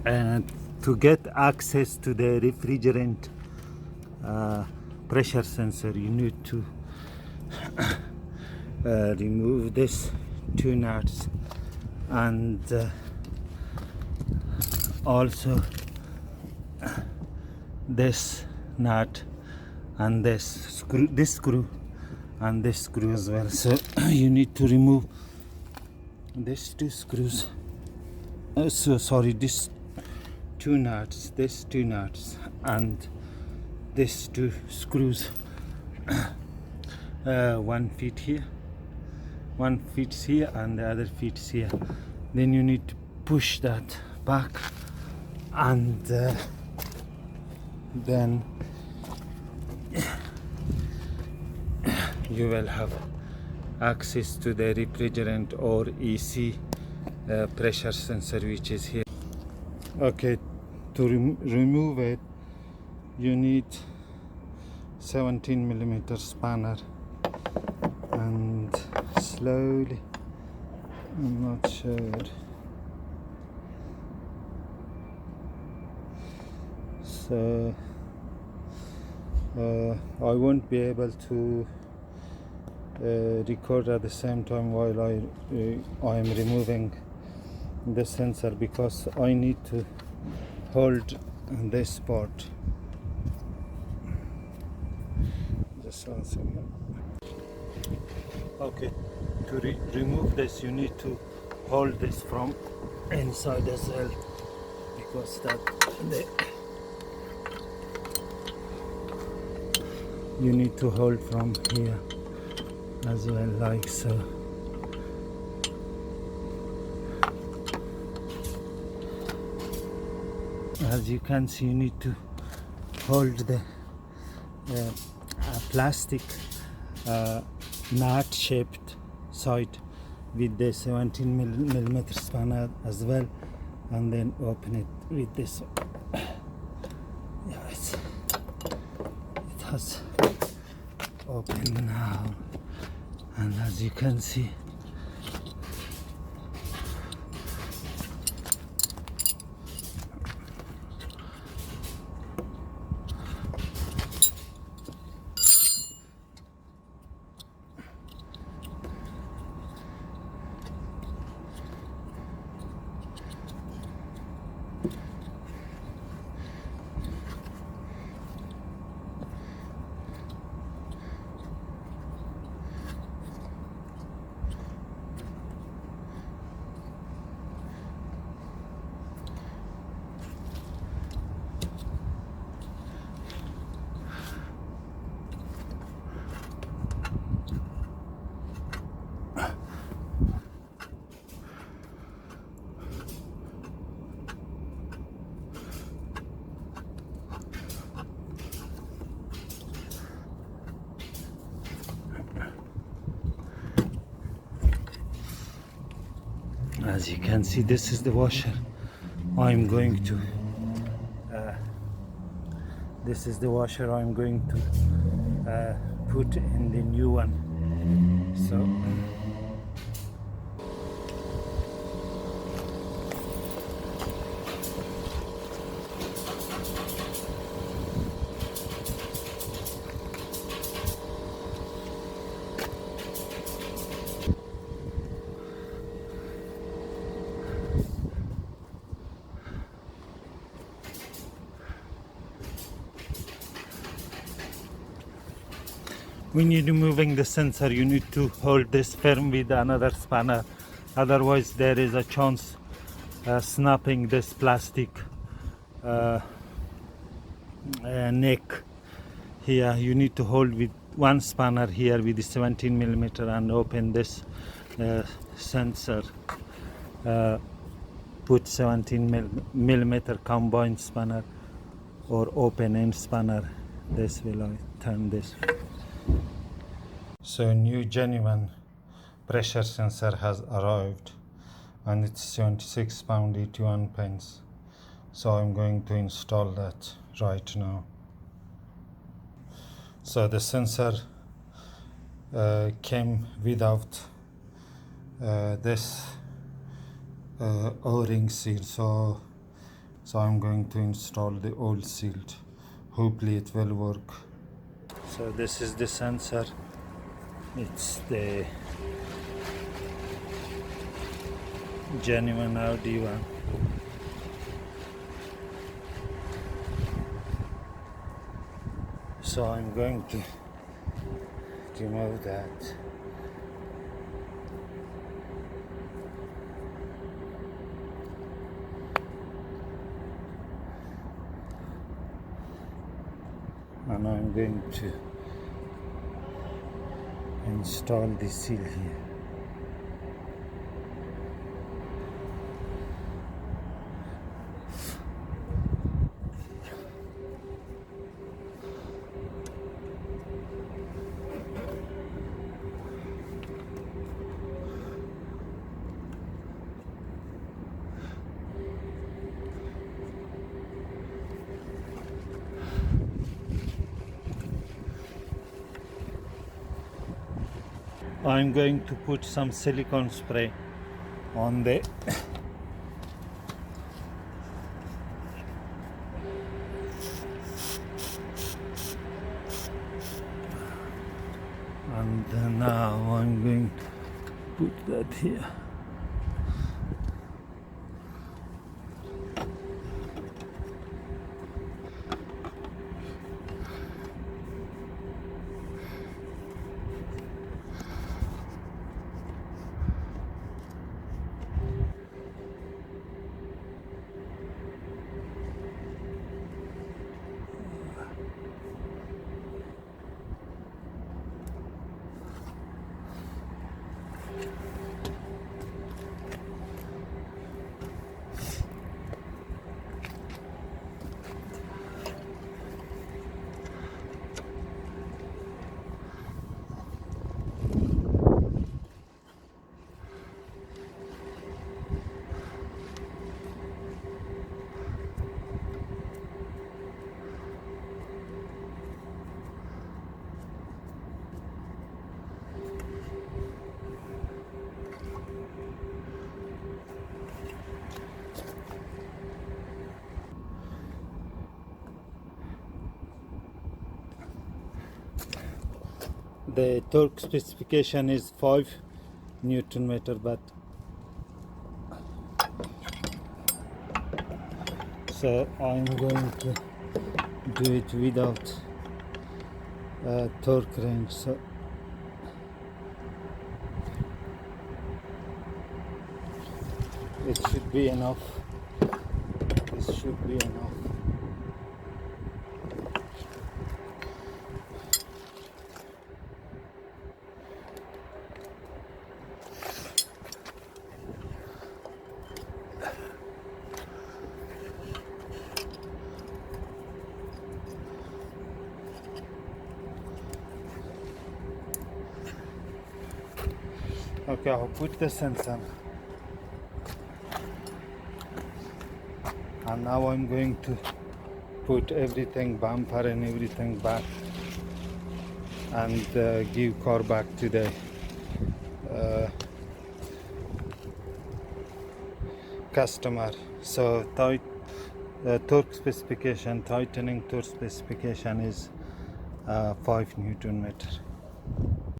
And to get access to the refrigerant pressure sensor, you need to remove this two nuts, and also this nut and this screw and this screw as well. So you need to remove these two screws, this two nuts, and these two screws. One fit here, one fits here, and the other fits here. Then you need to push that back, and then you will have access to the refrigerant or EC pressure sensor, which is here. Okay, to remove it, you need 17mm spanner, and slowly, I'm not sure, so I won't be able to record at the same time while I am removing the sensor, because I need to hold this part. Just one second. Okay, to remove this, you need to hold this from inside as well, because you need to hold from here as well, like so. As you can see, you need to hold the plastic nut shaped side with the 17mm spanner as well, and then open it with this. Yes, it has opened now, and as you can see, as you can see, this is the washer I'm going to put in the new one. So when you're removing the sensor, you need to hold this firm with another spanner, otherwise there is a chance snapping this plastic neck here. You need to hold with one spanner here with the 17mm and open this sensor. Put 17mm combined spanner or open end spanner. This will turn this. So new genuine pressure sensor has arrived, and it's 76 pound 81 pence. So I'm going to install that right now. So the sensor came without this O-ring seal, so So I'm going to install the oil sealed. Hopefully it will work. So this is the sensor. It's the genuine Audi one. So I'm going to remove that. And I'm going to install the seal here. I'm going to put some silicone spray on the and now I'm going to put that here. The torque specification is 5 Newton meter, but so I'm going to do it without torque range. So it should be enough. This should be enough. Okay, I'll put the sensor, and now I'm going to put everything, bumper and everything back, and give car back to the customer. So torque specification, tightening torque specification is 5 Newton meter.